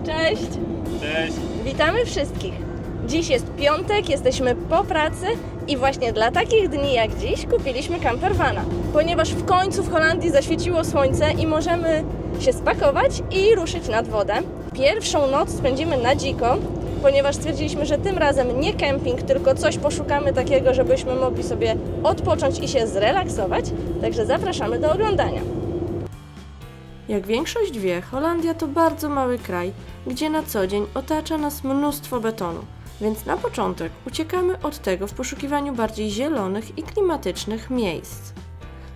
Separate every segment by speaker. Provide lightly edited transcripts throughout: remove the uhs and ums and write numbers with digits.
Speaker 1: Cześć!
Speaker 2: Cześć!
Speaker 1: Witamy wszystkich! Dziś jest piątek, jesteśmy po pracy i właśnie dla takich dni jak dziś kupiliśmy campervana. Ponieważ w końcu w Holandii zaświeciło słońce i możemy się spakować i ruszyć nad wodę. Pierwszą noc spędzimy na dziko, ponieważ stwierdziliśmy, że tym razem nie kemping, tylko coś poszukamy takiego, żebyśmy mogli sobie odpocząć i się zrelaksować. Także zapraszamy do oglądania. Jak większość wie, Holandia to bardzo mały kraj, gdzie na co dzień otacza nas mnóstwo betonu. Więc na początek uciekamy od tego w poszukiwaniu bardziej zielonych i klimatycznych miejsc.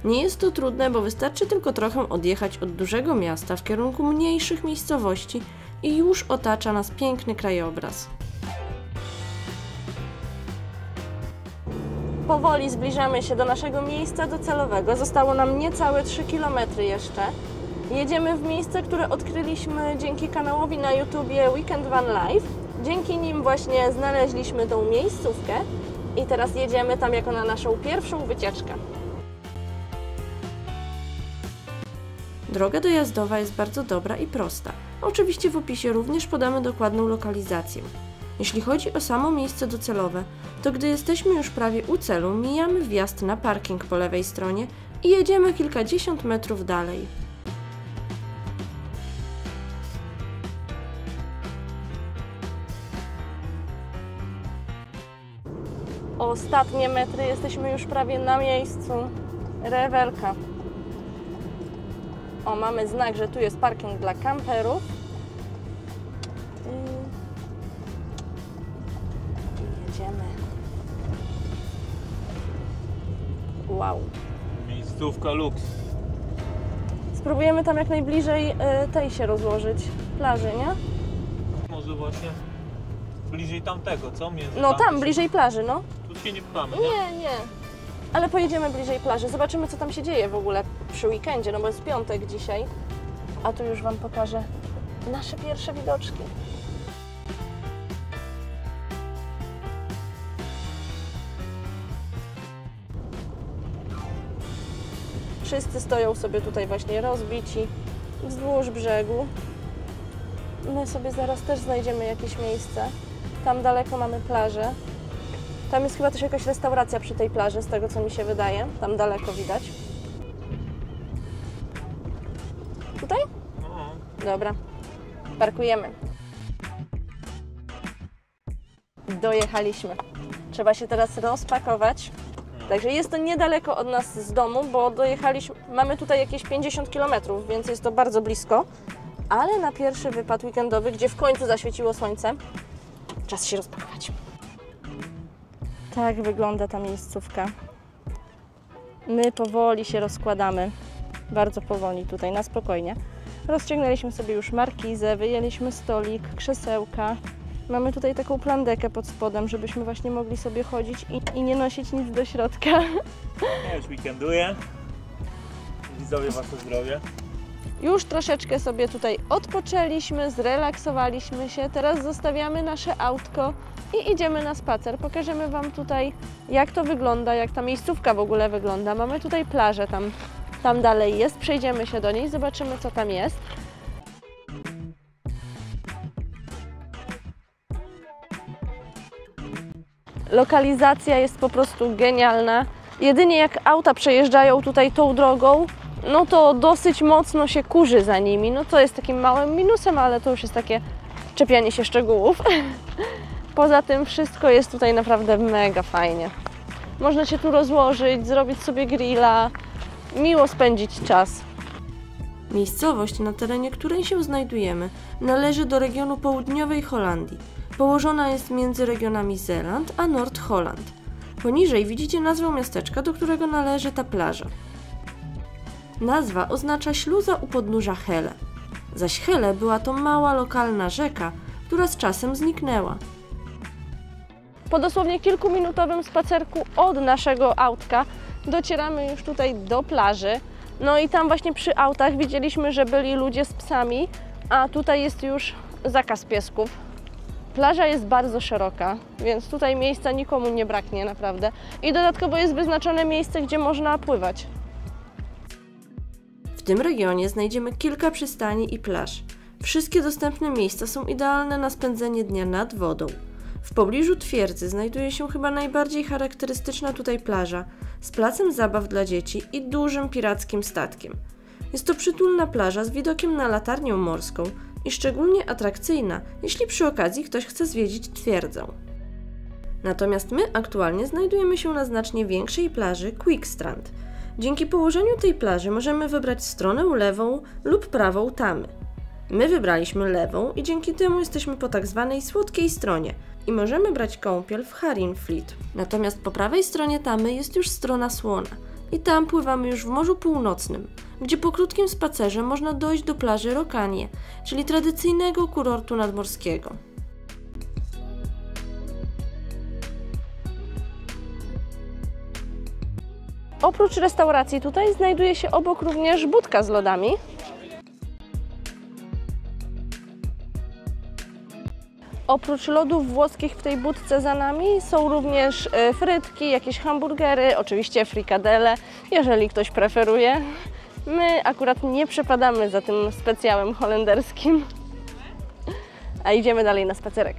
Speaker 1: Nie jest to trudne, bo wystarczy tylko trochę odjechać od dużego miasta w kierunku mniejszych miejscowości i już otacza nas piękny krajobraz. Powoli zbliżamy się do naszego miejsca docelowego. Zostało nam niecałe 3 km jeszcze. Jedziemy w miejsce, które odkryliśmy dzięki kanałowi na YouTubie Weekend Van Life. Dzięki nim właśnie znaleźliśmy tą miejscówkę i teraz jedziemy tam jako na naszą pierwszą wycieczkę. Droga dojazdowa jest bardzo dobra i prosta. Oczywiście w opisie również podamy dokładną lokalizację. Jeśli chodzi o samo miejsce docelowe, to gdy jesteśmy już prawie u celu, mijamy wjazd na parking po lewej stronie i jedziemy kilkadziesiąt metrów dalej. Ostatnie metry, jesteśmy już prawie na miejscu. Rewelka. O, mamy znak, że tu jest parking dla kamperów. I jedziemy. Wow.
Speaker 2: Miejscówka luks.
Speaker 1: Spróbujemy tam jak najbliżej tej się rozłożyć. Plaży, nie?
Speaker 2: Może właśnie bliżej tamtego, co?
Speaker 1: No tam, bliżej plaży, no.
Speaker 2: Tu się nie pchamy, nie?
Speaker 1: Nie. Ale pojedziemy bliżej plaży. Zobaczymy, co tam się dzieje w ogóle przy weekendzie, no bo jest piątek dzisiaj. A tu już Wam pokażę nasze pierwsze widoczki. Wszyscy stoją sobie tutaj właśnie rozbici wzdłuż brzegu. My sobie zaraz też znajdziemy jakieś miejsce. Tam daleko mamy plażę. Tam jest chyba też jakaś restauracja przy tej plaży, z tego co mi się wydaje. Tam daleko widać. Tutaj?
Speaker 2: No.
Speaker 1: Dobra. Parkujemy. Dojechaliśmy. Trzeba się teraz rozpakować. Także jest to niedaleko od nas z domu, bo dojechaliśmy, mamy tutaj jakieś 50 km, więc jest to bardzo blisko. Ale na pierwszy wypad weekendowy, gdzie w końcu zaświeciło słońce, czas się rozpakować. Tak wygląda ta miejscówka. My powoli się rozkładamy. Bardzo powoli tutaj, na spokojnie. Rozciągnęliśmy sobie już markizę, wyjęliśmy stolik, krzesełka. Mamy tutaj taką plandekę pod spodem, żebyśmy właśnie mogli sobie chodzić i nie nosić nic do środka.
Speaker 2: Ja już weekenduję. Widzowie, wasze zdrowie.
Speaker 1: Już troszeczkę sobie tutaj odpoczęliśmy, zrelaksowaliśmy się. Teraz zostawiamy nasze autko i idziemy na spacer. Pokażemy Wam tutaj, jak to wygląda, jak ta miejscówka w ogóle wygląda. Mamy tutaj plażę, tam dalej jest. Przejdziemy się do niej, zobaczymy, co tam jest. Lokalizacja jest po prostu genialna. Jedynie jak auta przejeżdżają tutaj tą drogą, no to dosyć mocno się kurzy za nimi. No to jest takim małym minusem, ale to już jest takie czepianie się szczegółów. Poza tym wszystko jest tutaj naprawdę mega fajnie. Można się tu rozłożyć, zrobić sobie grilla, miło spędzić czas. Miejscowość, na terenie której się znajdujemy, należy do regionu południowej Holandii. Położona jest między regionami Zeeland a Noord-Holland. Poniżej widzicie nazwę miasteczka, do którego należy ta plaża. Nazwa oznacza śluza u podnóża Helle. Zaś Helle była to mała lokalna rzeka, która z czasem zniknęła. Po dosłownie kilkuminutowym spacerku od naszego autka docieramy już tutaj do plaży. No i tam właśnie przy autach widzieliśmy, że byli ludzie z psami, a tutaj jest już zakaz piesków. Plaża jest bardzo szeroka, więc tutaj miejsca nikomu nie braknie naprawdę. I dodatkowo jest wyznaczone miejsce, gdzie można pływać. W tym regionie znajdziemy kilka przystani i plaż. Wszystkie dostępne miejsca są idealne na spędzenie dnia nad wodą. W pobliżu twierdzy znajduje się chyba najbardziej charakterystyczna tutaj plaża z placem zabaw dla dzieci i dużym pirackim statkiem. Jest to przytulna plaża z widokiem na latarnię morską i szczególnie atrakcyjna, jeśli przy okazji ktoś chce zwiedzić twierdzę. Natomiast my aktualnie znajdujemy się na znacznie większej plaży Quickstrand. Dzięki położeniu tej plaży możemy wybrać stronę lewą lub prawą Tamy. My wybraliśmy lewą i dzięki temu jesteśmy po tak zwanej słodkiej stronie i możemy brać kąpiel w Haringfleet. Natomiast po prawej stronie Tamy jest już strona słona i tam pływamy już w Morzu Północnym, gdzie po krótkim spacerze można dojść do plaży Rokanie, czyli tradycyjnego kurortu nadmorskiego. Oprócz restauracji tutaj znajduje się obok również budka z lodami. Oprócz lodów włoskich w tej budce za nami są również frytki, jakieś hamburgery, oczywiście frikadelle, jeżeli ktoś preferuje. My akurat nie przepadamy za tym specjałem holenderskim, a idziemy dalej na spacerek.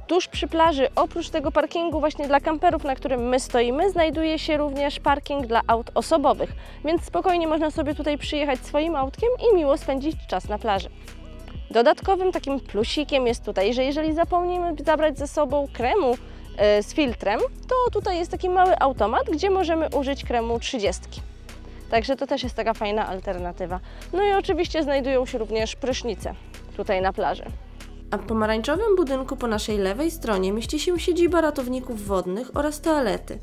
Speaker 1: Tuż przy plaży, oprócz tego parkingu właśnie dla kamperów, na którym my stoimy, znajduje się również parking dla aut osobowych, więc spokojnie można sobie tutaj przyjechać swoim autkiem i miło spędzić czas na plaży. Dodatkowym takim plusikiem jest tutaj, że jeżeli zapomnimy zabrać ze sobą kremu z filtrem, to tutaj jest taki mały automat, gdzie możemy użyć kremu 30. Także to też jest taka fajna alternatywa. No i oczywiście znajdują się również prysznice tutaj na plaży. A w pomarańczowym budynku po naszej lewej stronie mieści się siedziba ratowników wodnych oraz toalety.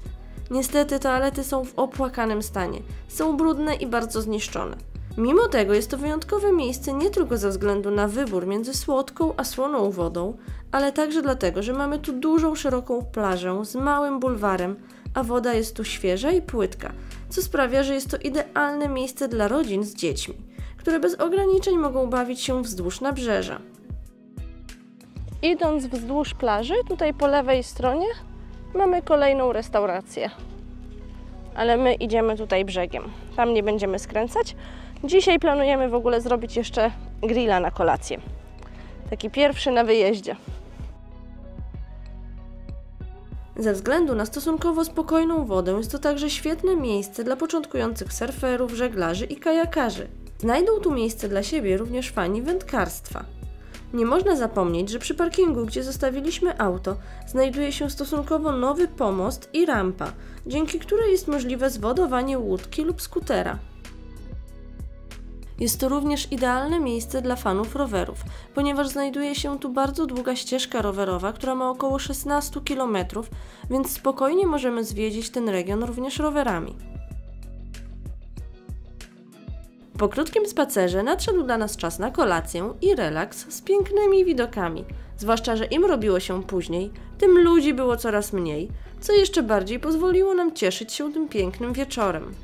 Speaker 1: Niestety toalety są w opłakanym stanie, są brudne i bardzo zniszczone. Mimo tego jest to wyjątkowe miejsce nie tylko ze względu na wybór między słodką a słoną wodą, ale także dlatego, że mamy tu dużą, szeroką plażę z małym bulwarem, a woda jest tu świeża i płytka, co sprawia, że jest to idealne miejsce dla rodzin z dziećmi, które bez ograniczeń mogą bawić się wzdłuż nabrzeża. Idąc wzdłuż plaży, tutaj po lewej stronie mamy kolejną restaurację. Ale my idziemy tutaj brzegiem. Tam nie będziemy skręcać. Dzisiaj planujemy w ogóle zrobić jeszcze grilla na kolację. Taki pierwszy na wyjeździe. Ze względu na stosunkowo spokojną wodę jest to także świetne miejsce dla początkujących surferów, żeglarzy i kajakarzy. Znajdą tu miejsce dla siebie również fani wędkarstwa. Nie można zapomnieć, że przy parkingu, gdzie zostawiliśmy auto, znajduje się stosunkowo nowy pomost i rampa, dzięki której jest możliwe zwodowanie łódki lub skutera. Jest to również idealne miejsce dla fanów rowerów, ponieważ znajduje się tu bardzo długa ścieżka rowerowa, która ma około 16 km, więc spokojnie możemy zwiedzić ten region również rowerami. Po krótkim spacerze nadszedł dla nas czas na kolację i relaks z pięknymi widokami, zwłaszcza, że im robiło się później, tym ludzi było coraz mniej, co jeszcze bardziej pozwoliło nam cieszyć się tym pięknym wieczorem.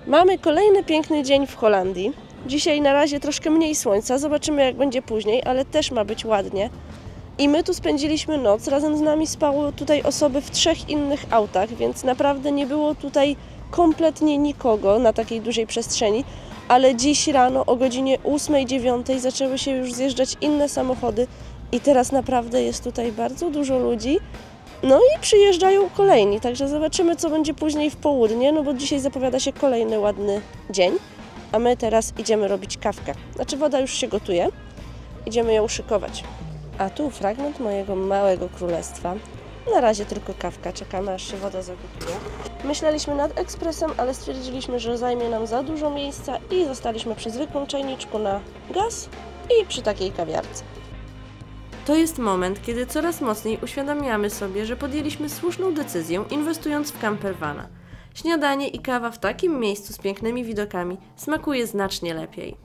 Speaker 1: Mamy kolejny piękny dzień w Holandii. Dzisiaj na razie troszkę mniej słońca, zobaczymy jak będzie później, ale też ma być ładnie. I my tu spędziliśmy noc, razem z nami spały tutaj osoby w 3 innych autach, więc naprawdę nie było tutaj kompletnie nikogo na takiej dużej przestrzeni. Ale dziś rano o godzinie 8-9 zaczęły się już zjeżdżać inne samochody i teraz naprawdę jest tutaj bardzo dużo ludzi. No i przyjeżdżają kolejni, także zobaczymy co będzie później w południe, no bo dzisiaj zapowiada się kolejny ładny dzień, a my teraz idziemy robić kawkę. Znaczy woda już się gotuje, idziemy ją szykować. A tu fragment mojego małego królestwa. Na razie tylko kawka, czekamy aż się woda zagotuje. Myśleliśmy nad ekspresem, ale stwierdziliśmy, że zajmie nam za dużo miejsca i zostaliśmy przy zwykłym czajniczku na gaz i przy takiej kawiarce. To jest moment, kiedy coraz mocniej uświadamiamy sobie, że podjęliśmy słuszną decyzję, inwestując w campervana. Śniadanie i kawa w takim miejscu z pięknymi widokami smakuje znacznie lepiej.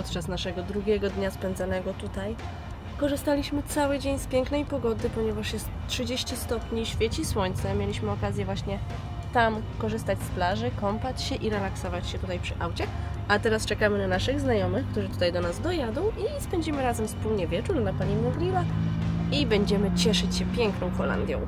Speaker 1: podczas naszego drugiego dnia spędzanego tutaj. Korzystaliśmy cały dzień z pięknej pogody, ponieważ jest 30 stopni, świeci słońce. Mieliśmy okazję właśnie tam korzystać z plaży, kąpać się i relaksować się tutaj przy aucie. A teraz czekamy na naszych znajomych, którzy tutaj do nas dojadą i spędzimy razem wspólnie wieczór, napalimy grilla i będziemy cieszyć się piękną Holandią.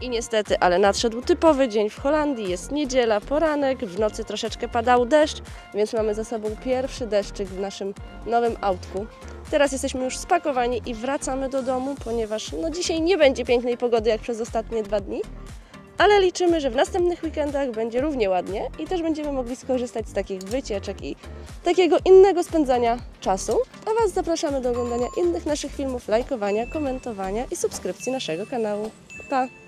Speaker 1: I niestety, ale nadszedł typowy dzień w Holandii, jest niedziela, poranek, w nocy troszeczkę padał deszcz, więc mamy za sobą pierwszy deszczyk w naszym nowym autku. Teraz jesteśmy już spakowani i wracamy do domu, ponieważ dzisiaj nie będzie pięknej pogody jak przez ostatnie 2 dni, ale liczymy, że w następnych weekendach będzie równie ładnie i też będziemy mogli skorzystać z takich wycieczek i takiego innego spędzania czasu. A Was zapraszamy do oglądania innych naszych filmów, lajkowania, komentowania i subskrypcji naszego kanału. Pa!